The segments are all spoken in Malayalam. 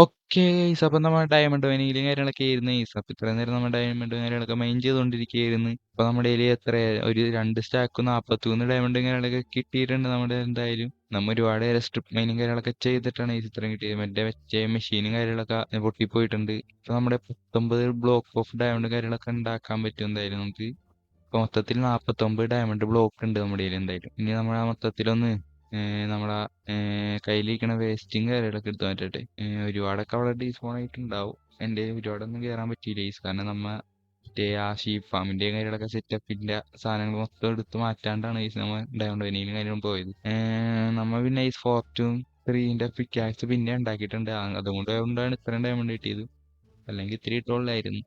ഓക്കെ ഗൈസ്, അപ്പം നമ്മൾ ഡയമണ്ട് മൈനിങ്ങിലും കാര്യങ്ങളൊക്കെ ആയിരുന്നു ഗൈസ്. അപ്പം ഇത്രയും നേരം നമ്മൾ ഡയമണ്ട് കാര്യങ്ങളൊക്കെ മൈൻ ചെയ്തുകൊണ്ടിരിക്കുകയായിരുന്നു. അപ്പോൾ നമ്മുടെ കയ്യിൽ എത്ര ഒരു 2 സ്റ്റാക്ക് 43 ഡയമണ്ട് കാര്യങ്ങളൊക്കെ കിട്ടിയിട്ടുണ്ട്. നമ്മുടെ എന്തായാലും നമ്മൾ ഒരുപാട് സ്ട്രിപ്പ് മൈനിങ് കാര്യങ്ങളൊക്കെ ചെയ്തിട്ടാണ് ഈ ചിത്രം കിട്ടിയത്. മറ്റേ വെച്ച മെഷീനും കാര്യങ്ങളൊക്കെ പൊട്ടിപ്പോയിട്ടുണ്ട്. അപ്പോൾ നമ്മുടെ 19 ബ്ലോക്ക് ഓഫ് ഡയമണ്ട് കാര്യങ്ങളൊക്കെ ഉണ്ടാക്കാൻ പറ്റും എന്തായാലും നമുക്ക്. ഇപ്പോൾ മൊത്തത്തിൽ 49 ഡയമണ്ട് ബ്ലോക്ക് ഉണ്ട് നമ്മുടെ കയ്യിൽ എന്തായാലും. ഇനി നമ്മൾ ആ മൊത്തത്തിലൊന്ന് നമ്മളെ കയ്യിലിരിക്കണ വേസ്റ്റും കാര്യങ്ങളൊക്കെ എടുത്തു മാറ്റട്ടെ. ഒരുപാടൊക്കെ അവിടെ ഡീസ്പോൺ ആയിട്ടുണ്ടാവും. എൻ്റെ ഒരുപാടൊന്നും കയറാൻ പറ്റിയില്ല ഈസ്, കാരണം മറ്റേ ആ ഷീപ്പ് ഫാമിൻ്റെ കാര്യങ്ങളൊക്കെ സെറ്റപ്പിൻ്റെ സാധനങ്ങൾ മൊത്തം എടുത്ത് മാറ്റാണ്ടാണ് ഈസ് നമ്മൾ ഡയമണ്ട് വെനിയിലും കാര്യങ്ങളും പോയത്. നമ്മൾ പിന്നെ ഈസ് ഫോർട്ടും 3ൻ്റെ പിക്കാക്സ് പിന്നെ ഉണ്ടാക്കിയിട്ടുണ്ട്. അതുകൊണ്ടാണ് ഇത്രയും ഡയമണ്ട് കിട്ടിയത്. അല്ലെങ്കിൽ ഇത്തിരി ഇട്ടോളായിരുന്നു.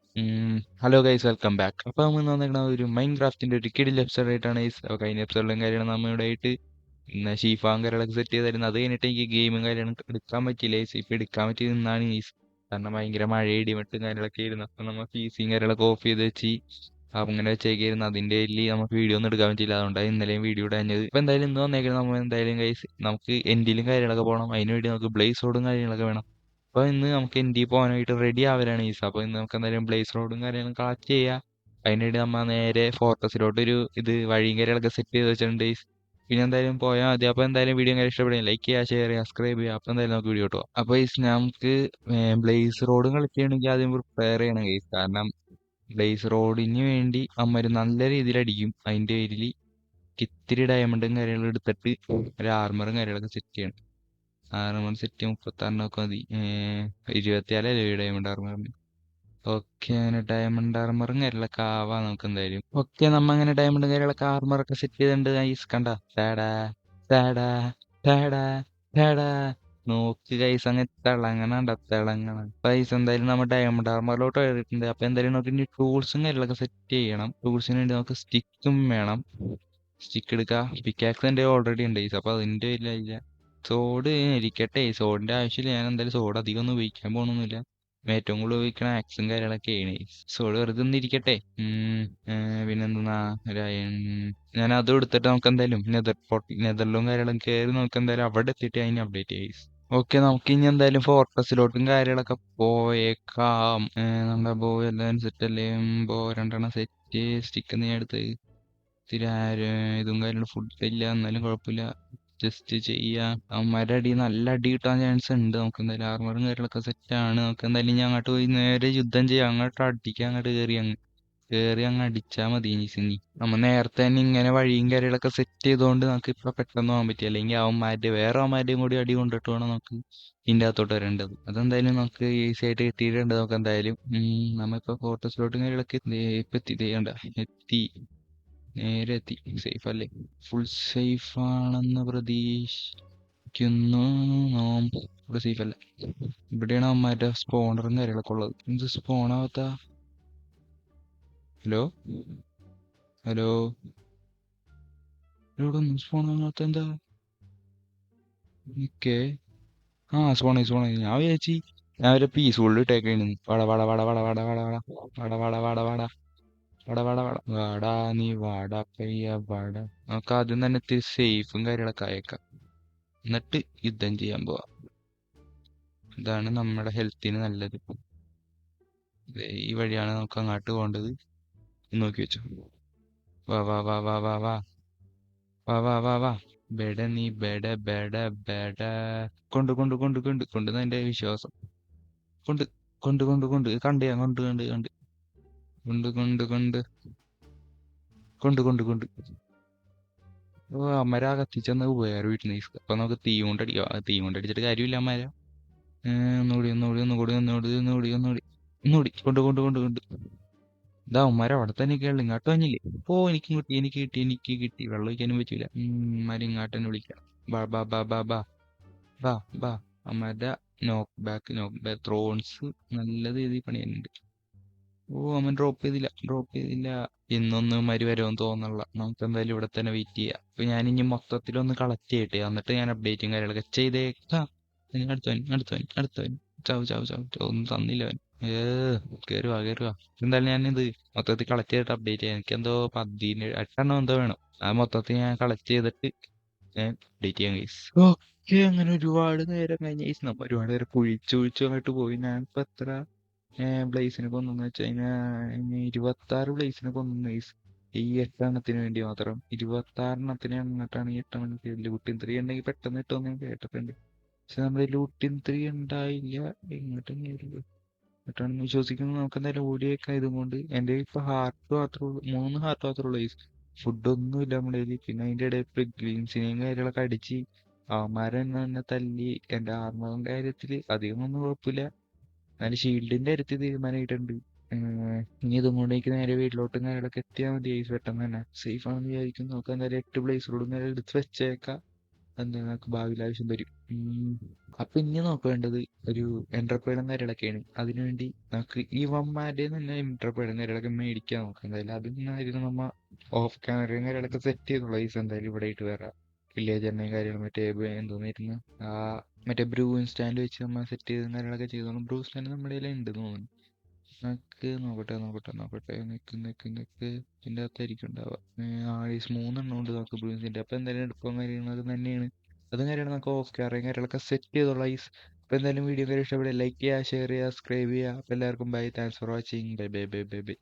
Hello guys, welcome back. അപ്പോൾ നമ്മൾ വന്നിരിക്കണ ഒരു മൈൻ ക്രാഫ്റ്റിൻ്റെ ഒരു കിടിൽ എപ്പിസോഡ് ആയിട്ടാണ് ഗൈസ്. അപ്പോൾ കഴിഞ്ഞ എപ്പിസോഡിലും കാര്യങ്ങളും നമ്മൾ ഇവിടെ ആയിട്ട് പിന്നെ ഷീഫാം കാര്യങ്ങളൊക്കെ സെറ്റ് ചെയ്തായിരുന്നു. അത് കഴിഞ്ഞിട്ട് എനിക്ക് ഗെയിമും കാര്യങ്ങളും എടുക്കാൻ പറ്റിയില്ല ഗൈസ്. ഇപ്പം എടുക്കാൻ പറ്റി നിന്നാണ് ഗൈസ്, കാരണം ഭയങ്കര മഴ ഇടിവെട്ടും കാര്യങ്ങളൊക്കെ ആയിരുന്നു. അപ്പം നമ്മൾ ഫീസിങ് കാര്യങ്ങളൊക്കെ ഓഫ് ചെയ്ത് വെച്ച് അങ്ങനെ വെച്ചേക്കായിരുന്നു. അതിൻ്റെ പേരിൽ നമുക്ക് വീഡിയോ ഒന്നും എടുക്കാൻ പറ്റില്ല. അതുകൊണ്ടാണ് ഇന്നലെയും വീഡിയോ ഇടാഞ്ഞത്. ഇപ്പം എന്തായാലും ഇന്ന് വന്നേക്കുന്നത് നമ്മൾ എന്തായാലും ഗൈസ് നമുക്ക് എൻഡിലും കാര്യങ്ങളൊക്കെ പോകണം. അതിന് വേണ്ടി നമുക്ക് ബ്ലേസ് റോഡും കാര്യങ്ങളൊക്കെ വേണം. അപ്പോൾ ഇന്ന് നമുക്ക് എൻഡി പോകാനായിട്ട് റെഡി ആവലാണ് ഈസ്. അപ്പോൾ ഇന്ന് നമുക്ക് എന്തായാലും ബ്ലേസ് റോഡും കാര്യങ്ങളും കളക്ട് ചെയ്യുക. അതിനുവേണ്ടി നമ്മൾ നേരെ ഫോർട്ടസിലോട്ട് ഒരു വഴിയും കാര്യങ്ങളൊക്കെ സെറ്റ് ചെയ്ത് വെച്ചിട്ടുണ്ട് ഈസ്. പിന്നെ എന്തായാലും പോയാൽ മതി. അപ്പോൾ എന്തായാലും വീഡിയോ കാര്യം ഇഷ്ടപ്പെടുക ലൈക്ക് ചെയ്യുക, ഷെയർ ചെയ്യുക, സബ്സ്ക്രൈബ് ചെയ്യുക. അപ്പോൾ എന്തായാലും നമുക്ക് വീഡിയോ കിട്ടുക. അപ്പോൾ ഈസ് നമുക്ക് ബ്ലേസ് റോഡും കളക്ട് ചെയ്യണമെങ്കിൽ ആദ്യം പ്രിപ്പയർ ചെയ്യണം ഗൈസ്. കാരണം ബ്ലേസ് റോഡിന് വേണ്ടി അമ്മ ഒരു നല്ല രീതിയിൽ അടിക്കും. അതിൻ്റെ പേരിൽ ഇത്തിരി ഡയമണ്ടും കാര്യങ്ങളും എടുത്തിട്ട് ഒരു ആർമറും കാര്യങ്ങളൊക്കെ സെറ്റ് ചെയ്യണം. ആർമർ സെറ്റ് 36 മതി. 24 ഡയമണ്ട് ആർമറിന്. ഓക്കെ, അങ്ങനെ ഡയമണ്ട് ആർമറും കാര്യങ്ങളൊക്കെ ആവാം നമുക്ക് എന്തായാലും. ഓക്കെ, നമ്മ അങ്ങനെ ഡയമണ്ട് കാര്യങ്ങളൊക്കെ ആർമറൊക്കെ സെറ്റ് ചെയ്തിട്ടുണ്ട്. ഐസ് കണ്ട ടാടാ ടാടാ ടാടാ ടാടാ. നോക്ക് ഗൈസ്, അങ്ങനെ തിളങ്ങണണ്ട തിളങ്ങണം. പൈസ എന്തായാലും നമ്മൾ ഡയമണ്ട് ആർമറിലോട്ട് കയറിയിട്ടുണ്ട്. അപ്പൊ എന്തായാലും നമുക്ക് ഇനി ടൂൾസും കാര്യങ്ങളൊക്കെ സെറ്റ് ചെയ്യണം. ടൂൾസിന് വേണ്ടി നമുക്ക് സ്റ്റിക്കും വേണം. സ്റ്റിക്ക് എടുക്കുക. പിക്കാക്സ് എൻ്റെ ഓൾറെഡി ഉണ്ട് ഗൈസ്, അപ്പൊ അതിൻ്റെ ഇല്ല. സോഡ് ഇരിക്കട്ടെ, സോഡിന്റെ ആവശ്യമില്ല. ഞാൻ എന്തായാലും സോഡ് അധികം ഒന്നും ഉപയോഗിക്കാൻ പോകണമെന്നില്ല. ഏറ്റവും കൂടുതൽ ഉപയോഗിക്കണ ആക്സും കാര്യങ്ങളൊക്കെയാണ്. സോഡ് വെറുതെ ഒന്ന് ഇരിക്കട്ടെ. പിന്നെന്താ ഒരു അയൺ, ഞാൻ അതും എടുത്തിട്ട് നമുക്ക് എന്തായാലും നെതറിലും കാര്യങ്ങളും കയറി നമുക്ക് എന്തായാലും അവിടെ എത്തിയിട്ട് അതിന് അപ്ഡേറ്റ് ചെയ്യും. ഓക്കെ, നമുക്ക് ഇനി എന്തായാലും ഫോർട്രസിലോട്ടും കാര്യങ്ങളൊക്കെ പോയേക്കാം. നമ്മുടെ ബോ എല്ലാം സെറ്റ് അല്ലേ? ബോ 2 സെറ്റ്. സ്റ്റിക്ക് നീ എടുത്ത് ഇത്തിരി ഇതും കാര്യങ്ങളും ഫുഡ് ഇല്ല, എന്നാലും കുഴപ്പമില്ല. ജസ്റ്റ് ചെയ്യാം. അവന്മാരുടെ അടി നല്ല അടി കിട്ടാൻ ചാൻസ് ഉണ്ട്. നമുക്ക് എന്തായാലും ആർമറും കാര്യങ്ങളൊക്കെ സെറ്റാണ്. നമുക്ക് എന്തായാലും ഇനി അങ്ങോട്ട് പോയി നേരെ യുദ്ധം ചെയ്യാം. അങ്ങോട്ട് അടിക്കാൻ അങ്ങോട്ട് കയറി അങ്ങ് അടിച്ചാൽ മതി. ഇനി നമ്മൾ നേരത്തെ തന്നെ ഇങ്ങനെ വഴിയും കാര്യങ്ങളൊക്കെ സെറ്റ് ചെയ്തുകൊണ്ട് നമുക്ക് ഇപ്പൊ പെട്ടെന്ന് പോകാൻ പറ്റി. അല്ലെങ്കിൽ വേറെ അവന്മാരുടെയും കൂടി അടി കൊണ്ടിട്ട് വേണം നമുക്ക് ഇതിൻ്റെ അകത്തോട്ട് വരേണ്ടത്. അതെന്തായാലും നമുക്ക് ഈസി ആയിട്ട് കിട്ടിയിട്ടുണ്ട്. നമുക്ക് എന്തായാലും നമ്മളിപ്പോ ഫോട്ടോസിലോട്ടും കാര്യങ്ങളൊക്കെ ഇപ്പൊ എത്തി നേരെ എത്തി. സേഫ് അല്ലേ? ഫുൾ സേഫ് ആണെന്ന് പ്രതീക്ഷിക്കുന്നു. ഇവിടെ സേഫ് അല്ല. ഇവിടെയാണ് അവന്മാരുടെ സ്പോണറും കാര്യങ്ങളൊക്കെ ഉള്ളത്. ഇത് സ്പോണാവത്ത? ഹലോ ഹലോ, ഇവിടെ ഒന്നും സ്പോണാവാത്ത എന്താ? ഓക്കെ, സ്പോണായി. ഞാൻ വിചാരിച്ചു ഞാൻ ഒരു പീസ്ഫുൾ ഇട്ടേക്കാണ്. വട വട വട വട വട വട വട വട വട വട വട വട വട വട വാടാ, നീ വാടാ പയ്യ വാട. നമുക്ക് ആദ്യം തന്നെ ഇത്തിരി സേഫും കാര്യങ്ങളൊക്കെ അയക്കാം, എന്നിട്ട് യുദ്ധം ചെയ്യാൻ പോവാം. ഇതാണ് നമ്മുടെ ഹെൽത്തിന് നല്ലത്. ഈ വഴിയാണ് നമുക്ക് അങ്ങോട്ട് പോകേണ്ടത്. നോക്കി വെച്ചു. വാ വാ വാ വാ വാ വാ വാ വാ വാ വാ. ബെട നീ ബെട ബെട ബെട. കൊണ്ട് എന്റെ വിശ്വാസം. കൊണ്ട് കൊണ്ട് കൊണ്ട് കൊണ്ട് കണ്ട് ഞാൻ കൊണ്ട് കൊണ്ട് കൊണ്ട് കൊണ്ട് കൊണ്ട് കൊണ്ട് കൊണ്ട് കൊണ്ട് കൊണ്ട് അമ്മര കത്തിച്ചെന്ന് ഉപകാരം വീട്ടിൽ നിന്ന്. അപ്പൊ നമുക്ക് തീ കൊണ്ടടിക്കാം. തീ കൊണ്ടടിച്ചിട്ട് കാര്യമില്ല അമ്മര. ഒന്നുകൂടി കൊണ്ട് ഇതാ ഉമ്മാരെ അവിടെ തന്നെ കേളി. ഇങ്ങോട്ട് വന്നില്ലേ? എനിക്ക് കിട്ടി. വെള്ളം ഒഴിക്കാനും പറ്റൂല. ഉമ്മാരെ ഇങ്ങോട്ട് തന്നെ വിളിക്കാം. ബാ ബാ ബാ ബാ ബാ ബാ ബാ. അമ്മയുടെ നോക്ക് ബാക്ക് ത്രോൺസ് നല്ല രീതിയിൽ പണിയാനുണ്ട്. അമ്മ ഡ്രോപ്പ് ചെയ്തില്ല. ഇന്നൊന്ന് മരി വരുമെന്ന് തോന്നല്ല. നമുക്ക് എന്തായാലും ഇവിടെ തന്നെ വെയിറ്റ് ചെയ്യാം. അപ്പൊ ഞാൻ ഇനി മൊത്തത്തിലൊന്ന് കളക്ട് ചെയ്യട്ടെ, എന്നിട്ട് ഞാൻ അപ്ഡേറ്റും കാര്യങ്ങളൊക്കെ ചെയ്തേക്കാം. അടുത്തവൻ ചാവ് ഒന്നും തന്നില്ല അവൻ. കേറുവാ. എന്തായാലും ഞാനിത് മൊത്തത്തിൽ കളക്ട് ചെയ്തിട്ട് അപ്ഡേറ്റ് ചെയ്യാം. എനിക്കെന്തോ 18 എന്തോ വേണം. ആ മൊത്തത്തിൽ ഞാൻ കളക്ട് ചെയ്തിട്ട് ഞാൻ അപ്ഡേറ്റ് ചെയ്യാൻ ഗൈസ്. ഓക്കെ, അങ്ങനെ ഒരുപാട് നേരം കഴിഞ്ഞ ഗൈസ്, നമ്മ ഒരുപാട് നേരം കുഴിച്ചു അങ്ങോട്ട് പോയി. ഞാനിപ്പോ എത്ര ബ്ലേസിനെ കൊന്നെന്ന് വെച്ച് കഴിഞ്ഞാൽ 26 ബ്ലേസിനെ കൊന്നു ഗൈസ്. ഈ 8 എണ്ണത്തിന് വേണ്ടി മാത്രം 26 എണ്ണത്തിന് അങ്ങോട്ടാണ് ഈ 8 എണ്ണത്തിന് ലൂട്ടിൻ 3 ഉണ്ടെങ്കിൽ പെട്ടെന്ന് കിട്ടുമെന്ന് ഞാൻ കേട്ടിട്ടുണ്ട്. പക്ഷെ നമ്മുടെ ലൂട്ടിൻ 3 ഉണ്ടായില്ല. എങ്ങോട്ടെങ്കിലും എന്നിട്ടാണെന്ന് വിശ്വസിക്കുന്നത്. നമുക്ക് എന്തായാലും ഓടിയേക്കാം ഇതും കൊണ്ട്. എൻ്റെ ഇപ്പൊ ഹാർട്ട് മാത്രമേ ഉള്ളൂ, 3 ഹാർട്ട് മാത്രമേ ഉള്ളൂ ഗൈസ്. ഫുഡൊന്നും ഇല്ല നമ്മുടെ കയ്യില്. പിന്നെ അതിന്റെ ഇടയിൽ പ്രിഗ്ലീൻസിനെയും കാര്യങ്ങളൊക്കെ അടിച്ച് അവന്മാരെ തന്നെ തല്ലി. എന്റെ ആർമറിന്റെ കാര്യത്തില് അധികം ഒന്നും കുഴപ്പമില്ല, എന്നാലും ഷീൽഡിന്റെ കാര്യത്തിൽ തീരുമാനമായിട്ടുണ്ട്. ഇനി ഇതും കൊണ്ട് എനിക്ക് നേരെ വീട്ടിലോട്ടും കാര്യങ്ങളൊക്കെ എത്തിയാൽ മതി ഗൈസ്. പെട്ടെന്ന് തന്നെ സേഫ് ആണെന്ന് വിചാരിക്കുന്നു. നമുക്ക് എന്തായാലും 8 പ്ലേസിലോടും നേരെ എടുത്ത് വെച്ചേക്കാം. എന്താ നമുക്ക് ഭാവിയിൽ ആവശ്യം വരും. അപ്പൊ ഇനി നമുക്ക് വേണ്ടത് ഒരു എന്റർപ്രൈഡും കാര്യങ്ങളൊക്കെയാണ്. അതിനുവേണ്ടി നമുക്ക് ഈ വമ്മാരുടെ തന്നെ എന്റർപ്രൈഡും കാര്യങ്ങളൊക്കെ മേടിക്കാൻ നോക്കാം. എന്തായാലും അതിനായിരുന്നു നമ്മ ഓഫ് ക്യാമറയും കാര്യങ്ങളൊക്കെ സെറ്റ് ചെയ്തുള്ള ഈസ്. എന്തായാലും ഇവിടെ ആയിട്ട് വേറെ വില്ലേജ് എണ്ണയും കാര്യങ്ങളും മറ്റേ എന്തോന്നിരുന്നു ആ മറ്റേ ബ്രൂ സ്റ്റാൻഡ് വെച്ച് നമ്മൾ സെറ്റ് ചെയ്തും കാര്യങ്ങളൊക്കെ ചെയ്തോളും. ബ്രൂ സ്റ്റാൻഡ് നമ്മുടെ കയ്യിൽ ഉണ്ട് തോന്നുന്നു. നമുക്ക് നോക്കട്ടെ. നിക്ക് ഇതിൻ്റെ അകത്തായിരിക്കും ഉണ്ടാവുക. ആഴ്സ് 3 എണ്ണം ഉണ്ട് നമുക്ക് ബ്രൂസിന്റെ. അപ്പൊ എന്തായാലും എടുപ്പം കാര്യങ്ങളൊക്കെ തന്നെയാണ്. അതും കാര്യമാണ് നമുക്ക് ഓഫ് ക്യാമറയും കാര്യങ്ങളൊക്കെ സെറ്റ് ചെയ്തോളാം ഗൈസ്. അപ്പൊ എന്തായാലും വീഡിയോ കാര്യം ഇഷ്ടപ്പെടുക, ലൈക്ക് ചെയ്യുക, ഷെയർ ചെയ്യുക, സബ്സ്ക്രൈബ് ചെയ്യുക. അപ്പൊ എല്ലാവർക്കും bye, thanks for watching, bye bye bye bye by.